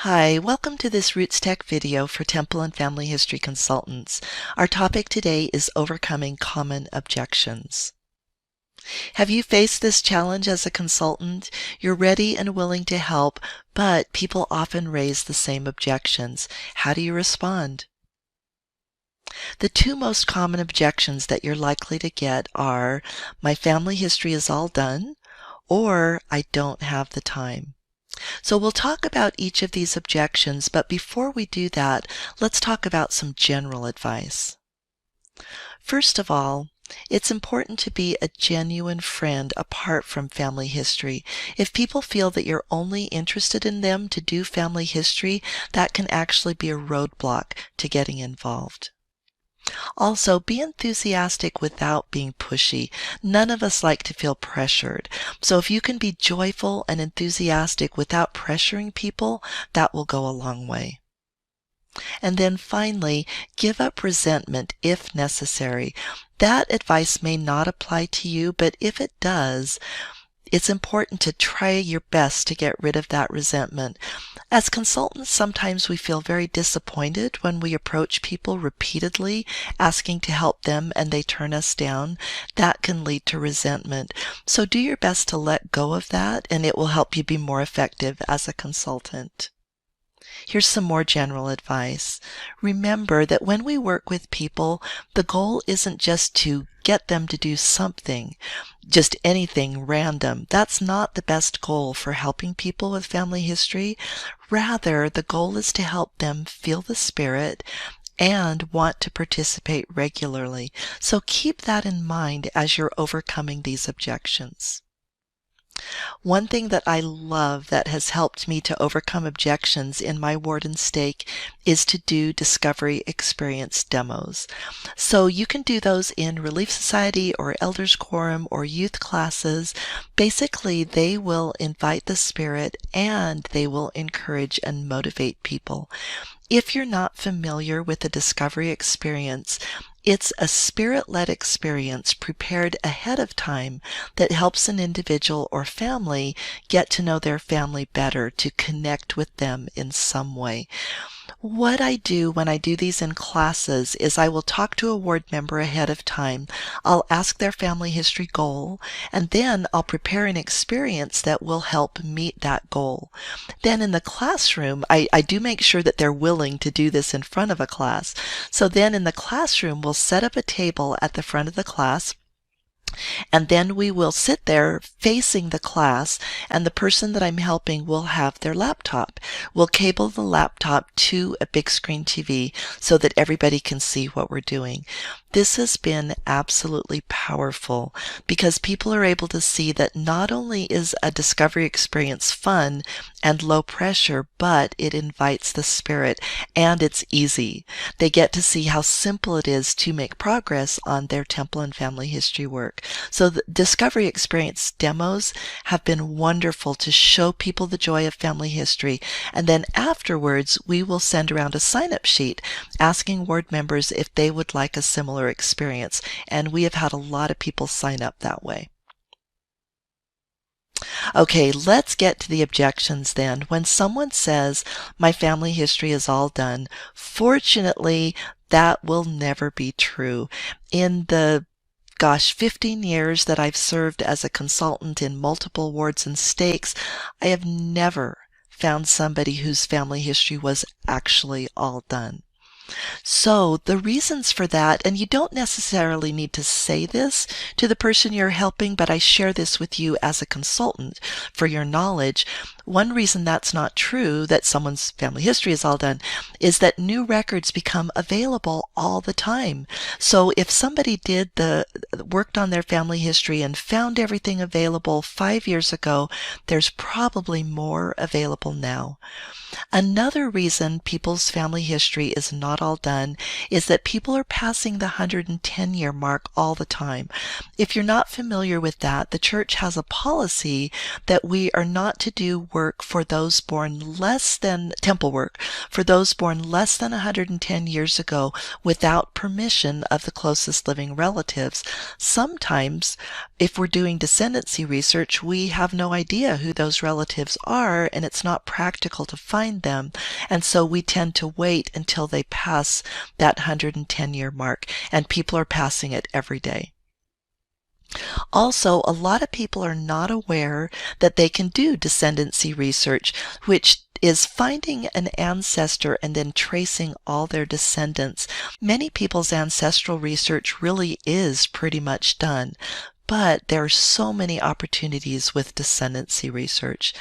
Hi, welcome to this Roots Tech video for Temple and Family History Consultants. Our topic today is overcoming common objections. Have you faced this challenge as a consultant? You're ready and willing to help, but people often raise the same objections. How do you respond? The two most common objections that you're likely to get are, "My family history is all done," or "I don't have the time." So we'll talk about each of these objections, but before we do that, let's talk about some general advice. First of all, it's important to be a genuine friend apart from family history. If people feel that you're only interested in them to do family history, that can actually be a roadblock to getting involved. Also, be enthusiastic without being pushy. None of us like to feel pressured. So if you can be joyful and enthusiastic without pressuring people, that will go a long way. And then finally, give up resentment if necessary. That advice may not apply to you, but if it does, it's important to try your best to get rid of that resentment. As consultants, sometimes we feel very disappointed when we approach people repeatedly asking to help them and they turn us down. That can lead to resentment. So do your best to let go of that, and it will help you be more effective as a consultant. Here's some more general advice. Remember that when we work with people, the goal isn't just to get them to do something, just anything random. That's not the best goal for helping people with family history. Rather, the goal is to help them feel the spirit and want to participate regularly. So keep that in mind as you're overcoming these objections. One thing that I love that has helped me to overcome objections in my ward and stake is to do discovery experience demos. So you can do those in Relief Society or Elders Quorum or youth classes. Basically, they will invite the spirit and they will encourage and motivate people. If you're not familiar with the discovery experience, it's a spirit-led experience prepared ahead of time that helps an individual or family get to know their family better, to connect with them in some way. What I do when I do these in classes is I will talk to a ward member ahead of time. I'll ask their family history goal, and then I'll prepare an experience that will help meet that goal. Then in the classroom, I do make sure that they're willing to do this in front of a class. So then in the classroom, we'll set up a table at the front of the class, and then we will sit there facing the class, and the person that I'm helping will have their laptop. We'll cable the laptop to a big screen TV so that everybody can see what we're doing. This has been absolutely powerful because people are able to see that not only is a discovery experience fun and low pressure, but it invites the spirit and it's easy. They get to see how simple it is to make progress on their temple and family history work. So the discovery experience demos have been wonderful to show people the joy of family history. And then afterwards, we will send around a sign-up sheet asking ward members if they would like a similar experience. And we have had a lot of people sign up that way. Okay, let's get to the objections then. When someone says, "My family history is all done," fortunately, that will never be true. In the 15 years that I've served as a consultant in multiple wards and stakes, I have never found somebody whose family history was actually all done. So the reasons for that, and you don't necessarily need to say this to the person you're helping, but I share this with you as a consultant for your knowledge. One reason that's not true, that someone's family history is all done, is that new records become available all the time. So if somebody worked on their family history and found everything available 5 years ago, there's probably more available now. Another reason people's family history is not not all done is that people are passing the 110-year mark all the time. If you're not familiar with that, the church has a policy that we are not to do work for those born less than, temple work, for those born less than 110 years ago without permission of the closest living relatives. Sometimes, if we're doing descendancy research, we have no idea who those relatives are, and it's not practical to find them, and so we tend to wait until they pass that 110-year mark, and people are passing it every day. Also, a lot of people are not aware that they can do descendancy research, which is finding an ancestor and then tracing all their descendants. Many people's ancestral research really is pretty much done, but there are so many opportunities with descendancy research.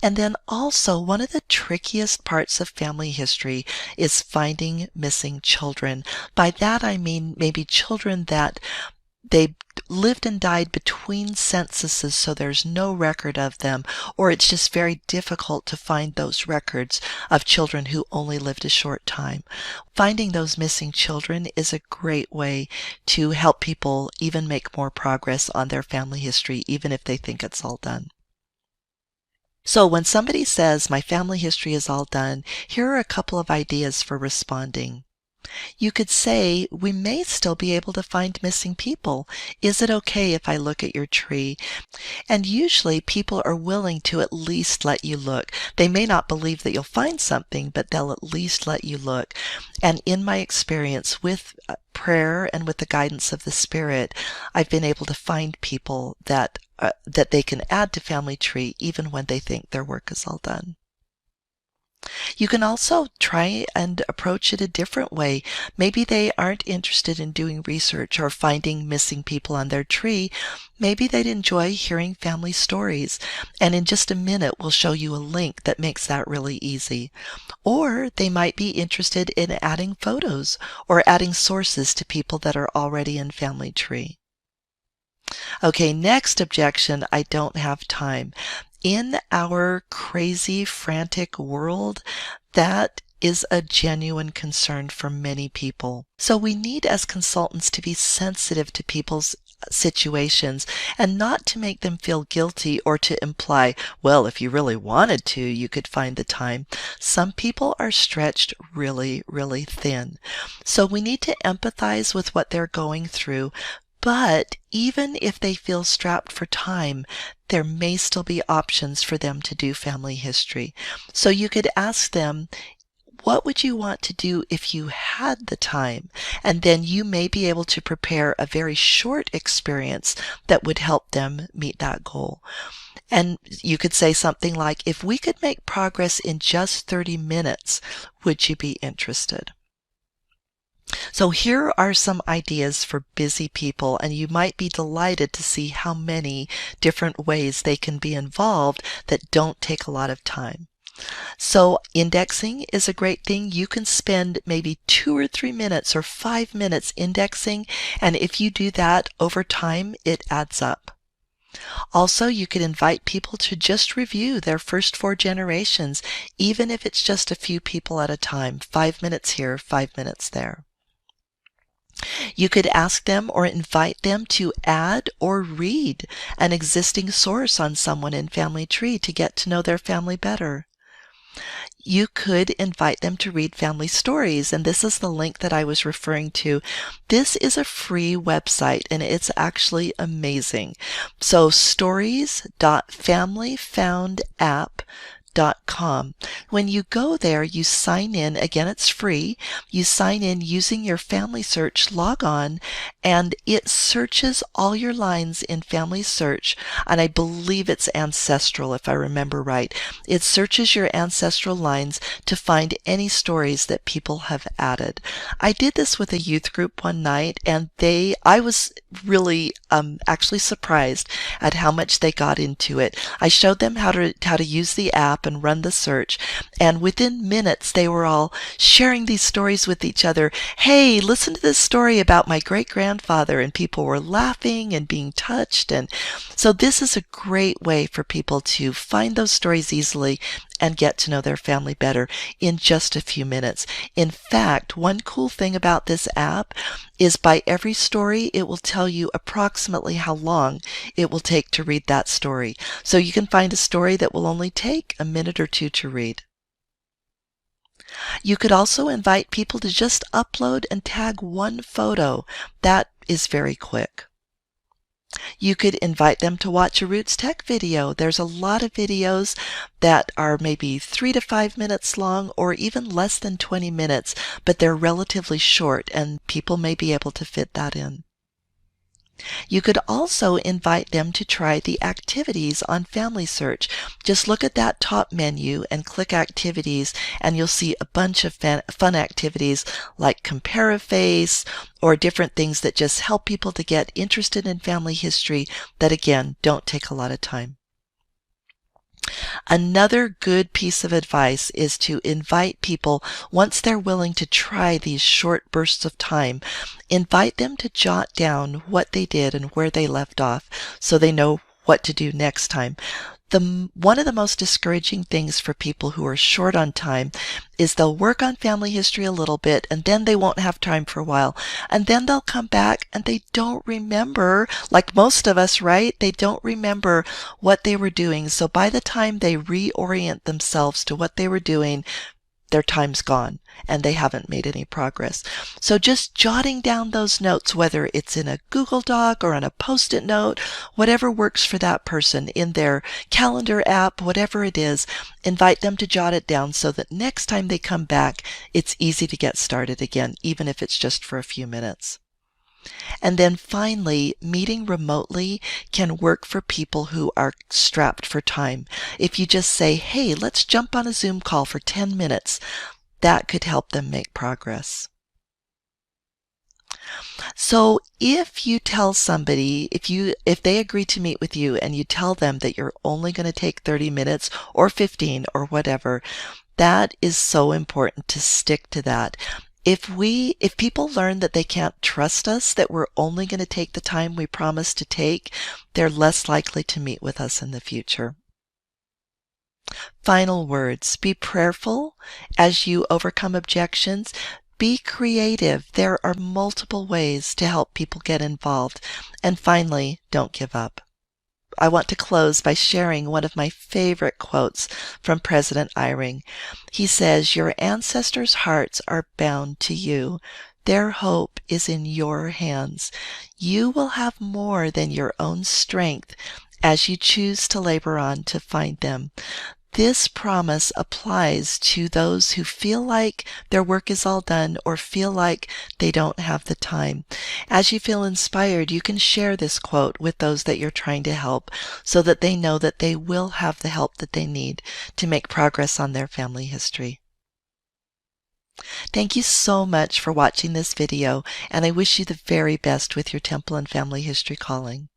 And then also, one of the trickiest parts of family history is finding missing children. By that I mean maybe children that they lived and died between censuses, so there's no record of them, or it's just very difficult to find those records of children who only lived a short time. Finding those missing children is a great way to help people even make more progress on their family history, even if they think it's all done. So when somebody says, "My family history is all done," here are a couple of ideas for responding. You could say, "We may still be able to find missing people. Is it okay if I look at your tree?" And usually people are willing to at least let you look. They may not believe that you'll find something, but they'll at least let you look. And in my experience with prayer and with the guidance of the Spirit, I've been able to find people that they can add to family tree even when they think their work is all done. You can also try and approach it a different way. Maybe they aren't interested in doing research or finding missing people on their tree. Maybe they'd enjoy hearing family stories, and in just a minute we'll show you a link that makes that really easy. Or they might be interested in adding photos or adding sources to people that are already in family tree. Okay, next objection: I don't have time. In our crazy, frantic world, that is a genuine concern for many people. So we need, as consultants, to be sensitive to people's situations and not to make them feel guilty or to imply, well, if you really wanted to, you could find the time. Some people are stretched really, really thin. So we need to empathize with what they're going through. But even if they feel strapped for time, there may still be options for them to do family history. So you could ask them, what would you want to do if you had the time? And then you may be able to prepare a very short experience that would help them meet that goal. And you could say something like, if we could make progress in just 30 minutes, would you be interested? So here are some ideas for busy people, and you might be delighted to see how many different ways they can be involved that don't take a lot of time. So indexing is a great thing. You can spend maybe 2 or 3 minutes or 5 minutes indexing, and if you do that over time, it adds up. Also, you could invite people to just review their first 4 generations, even if it's just a few people at a time, 5 minutes here, 5 minutes there. You could ask them or invite them to add or read an existing source on someone in Family Tree to get to know their family better. You could invite them to read family stories, and this is the link that I was referring to. This is a free website, and it's actually amazing. So stories.familyfoundapp.com. When you go there, you sign in. Again, it's free. You sign in using your Family Search logon, and it searches all your lines in Family Search, and I believe it's ancestral if I remember right. It searches your ancestral lines to find any stories that people have added. I did this with a youth group one night, and I was really actually surprised at how much they got into it. I showed them how to use the app and run the search, and within minutes they were all sharing these stories with each other. Hey, listen to this story about my great-grandfather, and people were laughing and being touched. And so this is a great way for people to find those stories easily and get to know their family better in just a few minutes. In fact, one cool thing about this app is by every story, it will tell you approximately how long it will take to read that story. So you can find a story that will only take a minute or two to read. You could also invite people to just upload and tag one photo. That is very quick. You could invite them to watch a Roots Tech video. There's a lot of videos that are maybe 3 to 5 minutes long or even less than 20 minutes, but they're relatively short and people may be able to fit that in. You could also invite them to try the activities on Family Search. Just look at that top menu and click Activities, and you'll see a bunch of fun activities like Compare a Face or different things that just help people to get interested in family history that, again, don't take a lot of time. Another good piece of advice is to invite people, once they're willing to try these short bursts of time, invite them to jot down what they did and where they left off so they know what to do next time. One of the most discouraging things for people who are short on time is they'll work on family history a little bit and then they won't have time for a while. And then they'll come back and they don't remember, like most of us, right? They don't remember what they were doing. So by the time they reorient themselves to what they were doing, their time's gone and they haven't made any progress. So just jotting down those notes, whether it's in a Google Doc or on a Post-it note, whatever works for that person, in their calendar app, whatever it is, invite them to jot it down so that next time they come back, it's easy to get started again, even if it's just for a few minutes. And then finally, meeting remotely can work for people who are strapped for time. If you just say, hey, let's jump on a Zoom call for 10 minutes, that could help them make progress. So if you tell somebody, if they agree to meet with you and you tell them that you're only going to take 30 minutes or 15 or whatever, that is so important to stick to that. If people learn that they can't trust us, that we're only going to take the time we promised to take, they're less likely to meet with us in the future. Final words. Be prayerful as you overcome objections. Be creative. There are multiple ways to help people get involved. And finally, don't give up. I want to close by sharing one of my favorite quotes from President Eyring. He says, "Your ancestors' hearts are bound to you. Their hope is in your hands. You will have more than your own strength as you choose to labor on to find them." This promise applies to those who feel like their work is all done or feel like they don't have the time. As you feel inspired, you can share this quote with those that you're trying to help so that they know that they will have the help that they need to make progress on their family history. Thank you so much for watching this video, and I wish you the very best with your Temple and Family History calling.